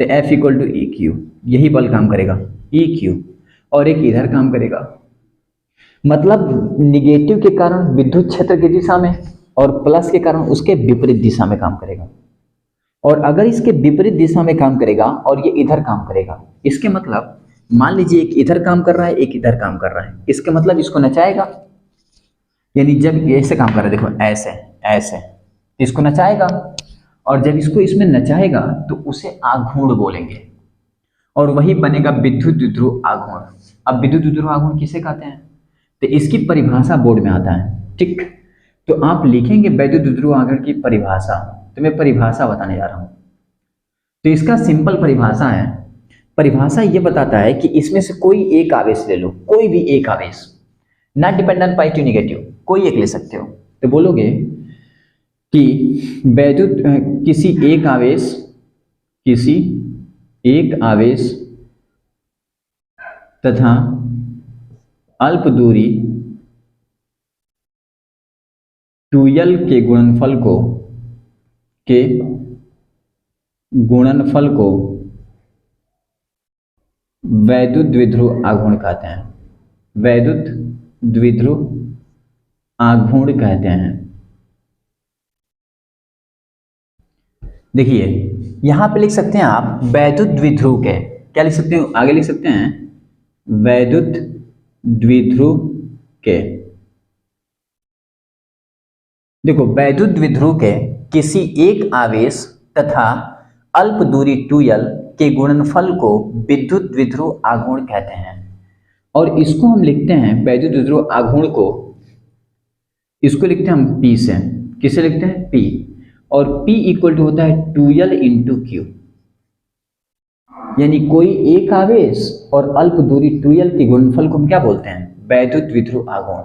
तो F = EQ, यही बल काम करेगा, EQ, और एक इधर काम करेगा। मतलब निगेटिव के कारण विद्युत क्षेत्र की दिशा में और प्लस के कारण उसके विपरीत दिशा में काम करेगा। और अगर इसके विपरीत दिशा में काम करेगा और ये इधर काम करेगा, इसके मतलब मान लीजिए एक इधर काम कर रहा है, एक इधर काम कर रहा है, इसके मतलब इसको नचाएगा। यानी जब ऐसे काम कर रहा है, देखो ऐसे ऐसे, इसको नचाएगा, और जब इसको इसमें नचाएगा तो उसे आघूर्ण बोलेंगे, और वही बनेगा विद्युत द्विध्रुव आघूर्ण। अब विद्युत द्विध्रुव आघूर्ण किसे कहते हैं, तो इसकी परिभाषा बोर्ड में आता है, ठीक। तो आप लिखेंगे वैद्युत द्विध्रुव आघूर्ण की परिभाषा, तो मैं परिभाषा बताने जा रहा हूं। तो इसका सिंपल परिभाषा है, परिभाषा ये बताता है कि इसमें से कोई एक आवेश ले लो, कोई भी एक आवेश, नॉट डिपेंडेंट पॉजिटिव नेगेटिव, कोई एक ले सकते हो। तो बोलोगे कि वैद्युत किसी एक आवेश तथा अल्प दूरी 2L के गुणनफल को वैद्युत द्विध्रुव आघूर्ण कहते हैं। वैद्युत द्विध्रुव आघूर्ण कहते हैं। देखिए यहां पे लिख सकते हैं आप वैद्युत द्विध्रुव के, क्या लिख सकते हैं, आगे लिख सकते हैं वैद्युत द्विध्रुव के। देखो वैद्युत द्विध्रुव के किसी एक आवेश तथा अल्प दूरी 2L के गुणनफल को विद्युत द्विध्रुव आघूर्ण कहते हैं। और इसको हम लिखते हैं वैद्युत द्विध्रुव आघूर्ण को, इसको लिखते हैं हम P से। किसे लिखते हैं? P। और P इक्वल टू होता है 2L इंटू Q, यानी कोई एक आवेश और अल्प दूरी 2L के गुणनफल को हम क्या बोलते हैं? वैद्युत द्विध्रुव आघूर्ण।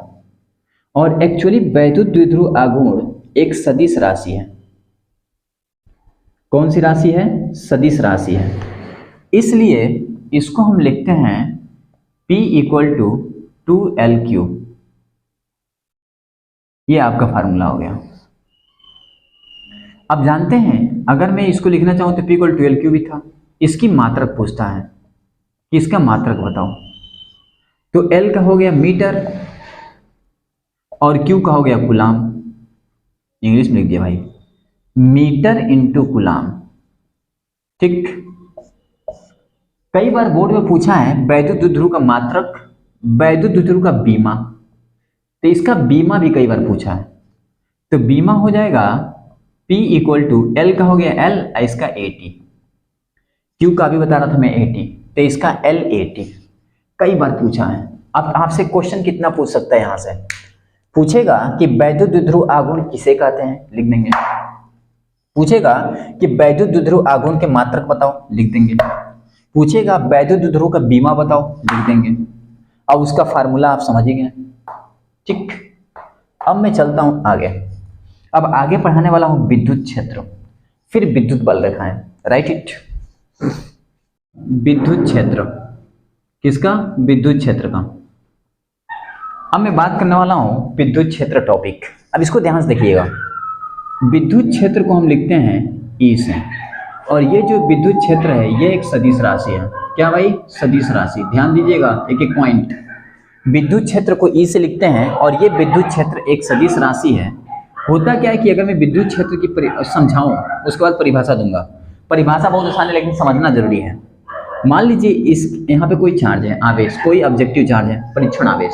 और एक्चुअली वैद्युत द्विध्रुव आघूर्ण एक सदिश राशि है। कौन सी राशि है? सदिश राशि है। इसलिए इसको हम लिखते हैं P इक्वल टू 2L3। ये आपका फार्मूला हो गया। अब जानते हैं अगर मैं इसको लिखना चाहूं तो P इक्वल टू 2L3 भी था। इसकी मात्रक पूछता है कि इसका मात्रक बताओ, तो L का हो गया मीटर और Q का हो गया कूलाम। इंग्लिश में लिख दिया भाई, मीटर इंटू कूलाम। ठीक, कई बार बोर्ड में पूछा है वैद्युत द्विध्रुव का मात्रक, वैद्युत द्विध्रुव का बीमा, तो इसका बीमा भी कई बार पूछा है। तो बीमा हो जाएगा P इक्वल टू L का हो गया L, इसका 80, Q का भी बता रहा था मैं 80, तो इसका L 80। कई बार पूछा है। अब आपसे क्वेश्चन कितना पूछ सकता है, यहां से पूछेगा कि वैद्युत द्विध्रुव आघूर्ण किसे कहते हैं, लिख देंगे। पूछेगा कि वैद्युत द्विध्रुव आघूर्ण के मात्रक बताओ, लिख देंगे। पूछेगा वैद्युत द्विध्रुव का बीमा बताओ, लिख देंगे। अब उसका फार्मूला आप समझ गए। ठीक, अब मैं चलता हूं आगे। अब आगे पढ़ाने वाला हूं विद्युत क्षेत्र, फिर विद्युत बल रेखाएं। राइट इट, विद्युत क्षेत्र किसका? विद्युत क्षेत्र का। अब मैं बात करने वाला हूं विद्युत क्षेत्र टॉपिक। अब इसको ध्यान से देखिएगा। विद्युत क्षेत्र को हम लिखते हैं E से, और ये जो विद्युत क्षेत्र है ये एक सदिश राशि है। क्या भाई? सदिश राशि। ध्यान दीजिएगा एक एक पॉइंट। विद्युत क्षेत्र को E से लिखते हैं और ये विद्युत क्षेत्र एक सदिश राशि है। होता क्या है कि अगर मैं विद्युत क्षेत्र की समझाऊं उसके बाद परिभाषा दूंगा। परिभाषा बहुत आसान है लेकिन समझना जरूरी है। मान लीजिए इस यहाँ पे कोई चार्ज है, आवेश, कोई ऑब्जेक्टिव चार्ज है, परीक्षण आवेश,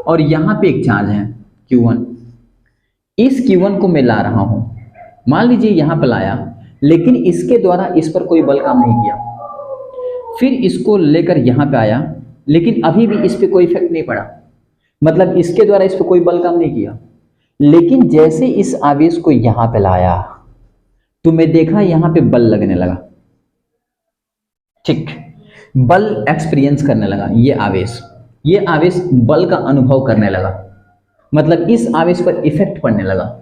और यहाँ पे एक चार्ज है Q1। इस Q1 को मैं ला रहा हूं, मान लीजिए यहां पर लाया, लेकिन इसके द्वारा इस पर कोई बल काम नहीं किया। फिर इसको लेकर यहां पे आया, लेकिन अभी भी इस पे कोई इफेक्ट नहीं पड़ा, मतलब इसके द्वारा इस पे कोई बल काम नहीं किया। लेकिन जैसे इस आवेश को यहां पे लाया तो मैं देखा यहां पे बल लगने लगा। ठीक, बल एक्सपीरियंस करने लगा। ये आवेश बल का अनुभव करने लगा, मतलब इस आवेश पर इफेक्ट पड़ने लगा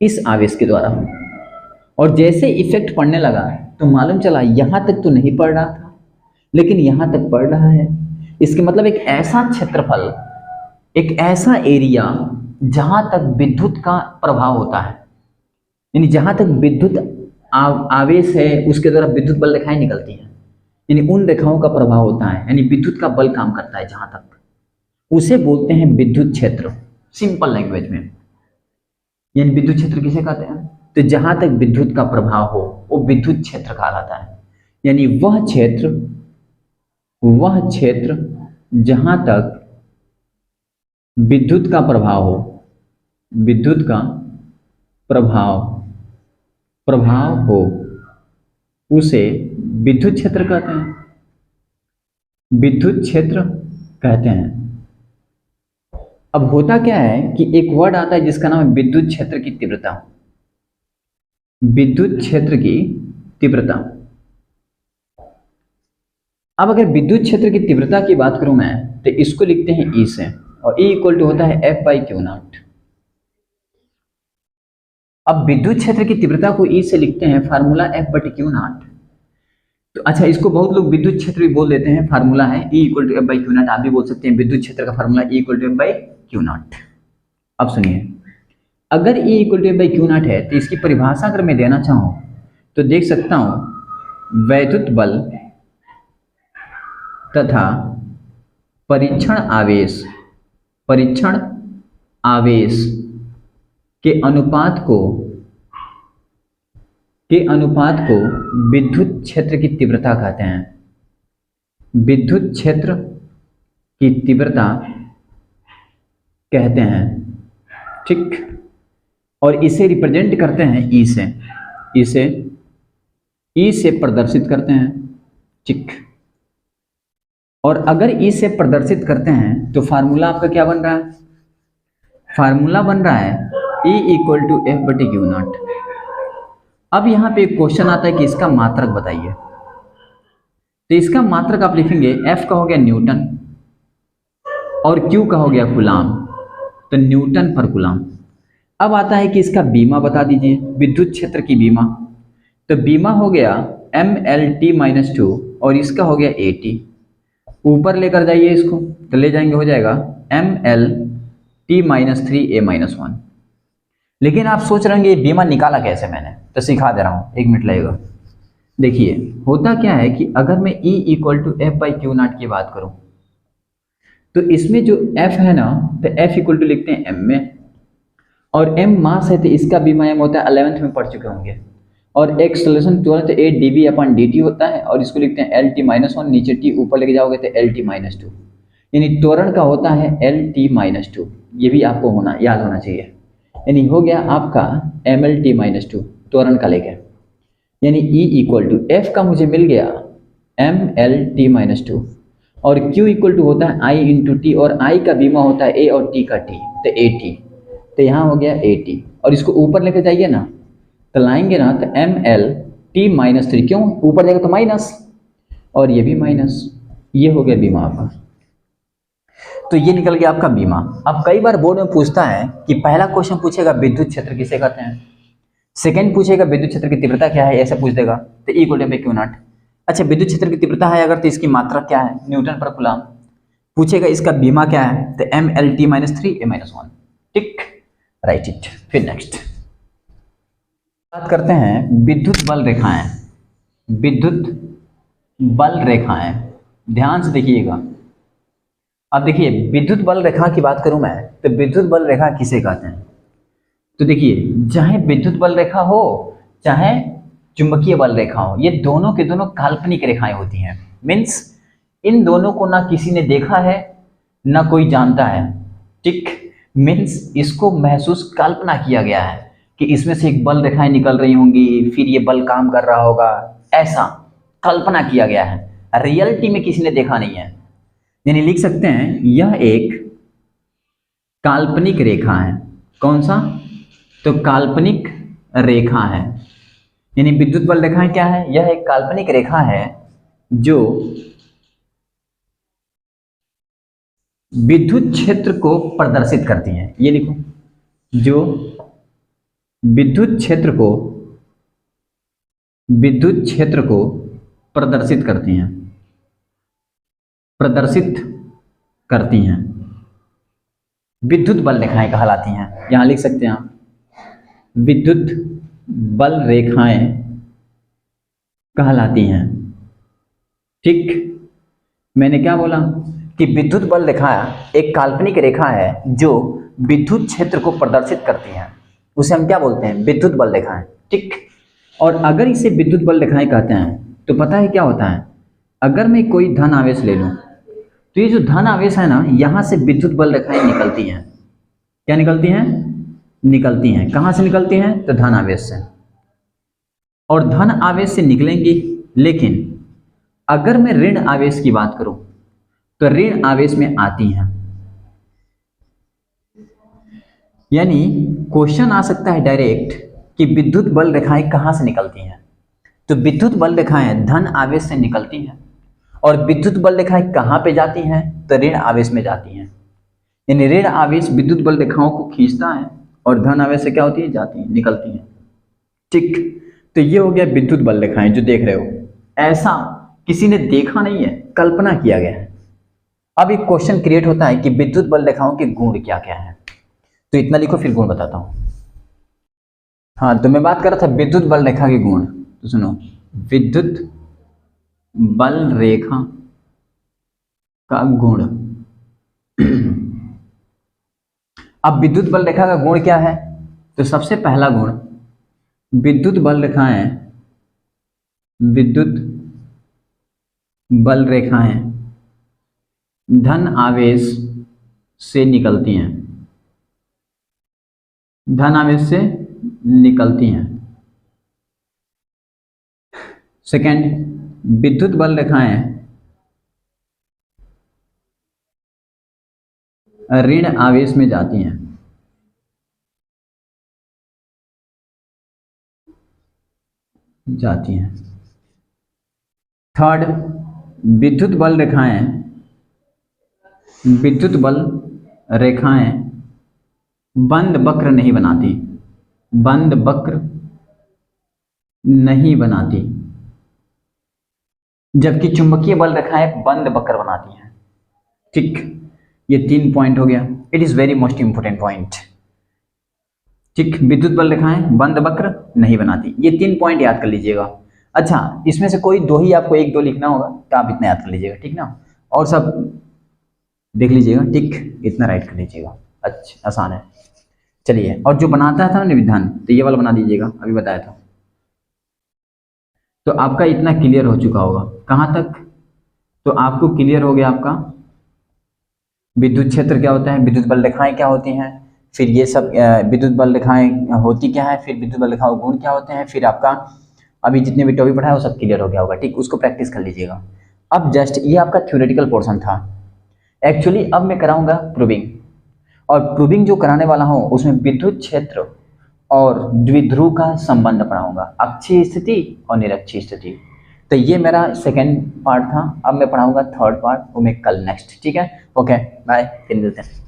इस आवेश के द्वारा। और जैसे इफेक्ट पड़ने लगा तो मालूम चला यहां तक तो नहीं पड़ रहा था, लेकिन यहां तक पड़ रहा है। इसके मतलब एक ऐसा क्षेत्रफल, एक ऐसा एरिया जहां तक विद्युत का प्रभाव होता है, यानी जहां तक विद्युत आवेश है उसके द्वारा विद्युत बल रेखाएं निकलती हैं, यानी उन रेखाओं का प्रभाव होता है, यानी विद्युत का बल काम करता है जहां तक, उसे बोलते हैं विद्युत क्षेत्र। सिंपल लैंग्वेज में, यानी विद्युत क्षेत्र किसे कहते हैं? तो जहां तक विद्युत का प्रभाव हो वो विद्युत क्षेत्र कहलाता है। यानी वह क्षेत्र जहां तक विद्युत का प्रभाव हो, विद्युत का प्रभाव हो, उसे विद्युत क्षेत्र कहते हैं। विद्युत क्षेत्र कहते हैं। अब होता क्या है कि एक वर्ड आता है जिसका नाम है विद्युत क्षेत्र की तीव्रता। विद्युत क्षेत्र की तीव्रता। अब अगर विद्युत क्षेत्र की तीव्रता की बात करूं मैं, तो इसको लिखते हैं E से, और E इक्वल टू होता है F/Q0। अब विद्युत क्षेत्र की तीव्रता को E से लिखते हैं फार्मूला F/Q0। तो अच्छा, इसको बहुत लोग विद्युत क्षेत्र भी बोल देते हैं, फार्मूला है E इक्वल टू F/Q0। आप भी बोल सकते हैं विद्युत क्षेत्र का formula E equal to F/Q0। अब सुनिए, अगर E इक्वल टू F/Q0 है तो इसकी परिभाषा अगर मैं देना चाहूँ तो देख सकता हूँ वैद्युत बल तथा परीक्षण आवेश के अनुपात को विद्युत क्षेत्र की तीव्रता कहते हैं। विद्युत क्षेत्र की तीव्रता कहते हैं, ठीक। और इसे रिप्रेजेंट करते हैं ई से प्रदर्शित करते हैं, ठीक। और अगर ई से प्रदर्शित करते हैं तो फार्मूला आपका क्या बन रहा है? फार्मूला बन रहा है E इक्वल टू F/Q0। अब यहाँ पे एक क्वेश्चन आता है कि इसका मात्रक बताइए। तो इसका मात्रक आप लिखेंगे, F का हो गया न्यूटन और Q का हो गया कूलाम, तो न्यूटन पर कूलाम। अब आता है कि इसका बीमा बता दीजिए, विद्युत क्षेत्र की बीमा। तो बीमा हो गया mLt-2 और इसका हो गया AT। ऊपर लेकर जाइए इसको, तो ले जाएंगे, हो जाएगा mLt-3A-1। लेकिन आप सोच रहे होंगे बीमा निकाला कैसे मैंने, तो सिखा दे रहा हूँ, 1 मिनट लगेगा। देखिए होता क्या है कि अगर मैं E इक्वल टू F/Q0 की बात करूँ तो इसमें जो F है ना, तो F इक्वल टू लिखते हैं m में, और m मास है तो इसका बीमा m होता है, 11th में पढ़ चुके होंगे। और एक्सलेशन तुरंत 8 dB/dt होता है, और इसको लिखते हैं Lt-1, नीचे t ऊपर लेके जाओगे तो Lt-2, यानी त्वरण का होता है Lt-2। ये भी आपको याद होना चाहिए। यानी हो गया आपका mLt-2 त्वरण का लेके, यानी E इक्वल टू F का मुझे मिल गया mLt-2 और Q इक्वल टू होता है I इंटू टी, और I का बीमा होता है A और T का T, तो AT। तो यहाँ हो गया AT, और इसको ऊपर लेके जाइए ना, तो लाएंगे ना तो mLt-3, क्यों ऊपर जाएगा तो माइनस, और ये भी माइनस, ये हो गया बीमा आपका। तो ये निकल गया आपका बीमा। अब कई बार बोर्ड में पूछता है कि पहला क्वेश्चन पूछेगा विद्युत क्षेत्र किसे कहते हैं, सेकंड पूछेगा विद्युत क्षेत्र की तीव्रता क्या है, ऐसा पूछ देगा, तो E इक्वल टू F/Q0। अच्छा, विद्युत क्षेत्र की तीव्रता है अगर, तो इसकी मात्रा क्या है, न्यूटन पर कूलाम। पूछेगा इसका बीमा क्या है, तो mLt-3A-1, ठीक, राइट इट। फिर नेक्स्ट बात करते हैं विद्युत बल रेखाएं। विद्युत बल रेखाएं, ध्यान से देखिएगा। अब देखिए, विद्युत बल रेखा की बात करूं मैं, तो विद्युत बल रेखा किसे कहते हैं? तो देखिए, चाहे विद्युत बल रेखा हो चाहे चुंबकीय बल रेखा हो, ये दोनों के दोनों काल्पनिक रेखाएं होती हैं। मीन्स इन दोनों को ना किसी ने देखा है ना कोई जानता है, ठीक। मीन्स इसको महसूस कल्पना किया गया है कि इसमें से एक बल रेखाएं निकल रही होंगी, फिर ये बल काम कर रहा होगा, ऐसा कल्पना किया गया है। रियलिटी में किसी ने देखा नहीं है। यानी लिख सकते हैं यह एक काल्पनिक रेखा है। कौन सा? तो काल्पनिक रेखा है। यानी विद्युत बल रेखाएं क्या है? यह एक काल्पनिक रेखा है जो विद्युत क्षेत्र को प्रदर्शित करती हैं। ये लिखो, जो विद्युत क्षेत्र को प्रदर्शित करती हैं, विद्युत बल रेखाएं कहलाती हैं। यहां लिख सकते हैं आप, विद्युत बल रेखाएं कहलाती हैं, ठीक। मैंने क्या बोला कि विद्युत बल रेखा एक काल्पनिक रेखा है जो विद्युत क्षेत्र को प्रदर्शित करती हैं, उसे हम क्या बोलते हैं? विद्युत बल रेखाएं, ठीक। और अगर इसे विद्युत बल रेखाएं कहते हैं तो पता है क्या होता है? अगर मैं कोई धन आवेश ले लूं तो ये जो धन आवेश है ना, यहां से विद्युत बल रेखाएं निकलती हैं। क्या निकलती हैं? निकलती हैं। कहां से निकलती हैं? तो धन आवेश से। और धन आवेश से निकलेंगी, लेकिन अगर मैं ऋण आवेश की बात करूं तो ऋण आवेश में आती हैं। यानी क्वेश्चन आ सकता है डायरेक्ट कि विद्युत बल रेखाएं कहां से निकलती हैं? तो विद्युत बल रेखाएं धन आवेश से निकलती हैं। और विद्युत बल रेखाएं कहां पे जाती हैं? तो ऋण आवेश में जाती हैं। यानी ऋण आवेश विद्युत बल रेखाओं को खींचता है और धन आवेश से क्या होती है, जाती है, निकलती है। ठीक, तो ये हो गया विद्युत बल रेखाएं जो देख रहे हो। ऐसा किसी ने देखा नहीं है, कल्पना किया गया है। अब एक क्वेश्चन क्रिएट होता है कि विद्युत बल रेखाओं के गुण क्या क्या है, तो इतना लिखो फिर गुण बताता हूं। हाँ, तो मैं बात कर रहा था विद्युत बल रेखा के गुण, तो सुनो, विद्युत बल रेखा का गुण। अब विद्युत बल रेखा का गुण क्या है, तो सबसे पहला गुण, विद्युत बल रेखाएं, विद्युत बल रेखाएं धन आवेश से निकलती हैं, धन आवेश से निकलती हैं। सेकंड, विद्युत बल रेखाएं ऋण आवेश में जाती हैं, जाती हैं। थर्ड, विद्युत बल रेखाएं, विद्युत बल रेखाएं बंद वक्र नहीं बनाती, बंद वक्र नहीं बनाती, जबकि चुंबकीय बल रेखाएं बंद वक्र बनाती हैं। ठीक, ये 3 पॉइंट हो गया। It is very most important point. ठीक, विद्युत बल रेखाएं बंद वक्र नहीं बनाती, ये 3 पॉइंट याद कर लीजिएगा। अच्छा, इसमें से कोई दो ही आपको 1-2 लिखना होगा, तो आप इतना याद कर लीजिएगा, ठीक ना, और सब देख लीजिएगा। ठीक, इतना राइट कर लीजिएगा। अच्छा, आसान है। चलिए, और जो बनाता था ना विधान, तो ये वाला बना दीजिएगा, अभी बताया था। तो आपका इतना क्लियर हो चुका होगा। कहाँ तक, तो आपको क्लियर हो गया आपका विद्युत क्षेत्र क्या होता है, विद्युत बल रेखाएं क्या होती हैं, फिर ये सब विद्युत बल रेखाएं होती क्या है, फिर विद्युत बल रेखाओं गुण क्या होते हैं, फिर आपका अभी जितने भी टॉपिक पढ़ा है वो सब क्लियर हो गया होगा। ठीक, उसको प्रैक्टिस कर लीजिएगा। अब जस्ट ये आपका थ्योरेटिकल पोर्शन था। एक्चुअली अब मैं कराऊंगा प्रूविंग, और प्रूविंग जो कराने वाला हूँ उसमें विद्युत क्षेत्र और द्विध्रुव का संबंध पढ़ाऊंगा, अक्षीय स्थिति और निरक्षीय स्थिति। तो ये मेरा सेकेंड पार्ट था। अब मैं पढ़ाऊंगा थर्ड पार्ट, वो मैं कल नेक्स्ट। ठीक है, ओके, बाय, फिर मिलते हैं।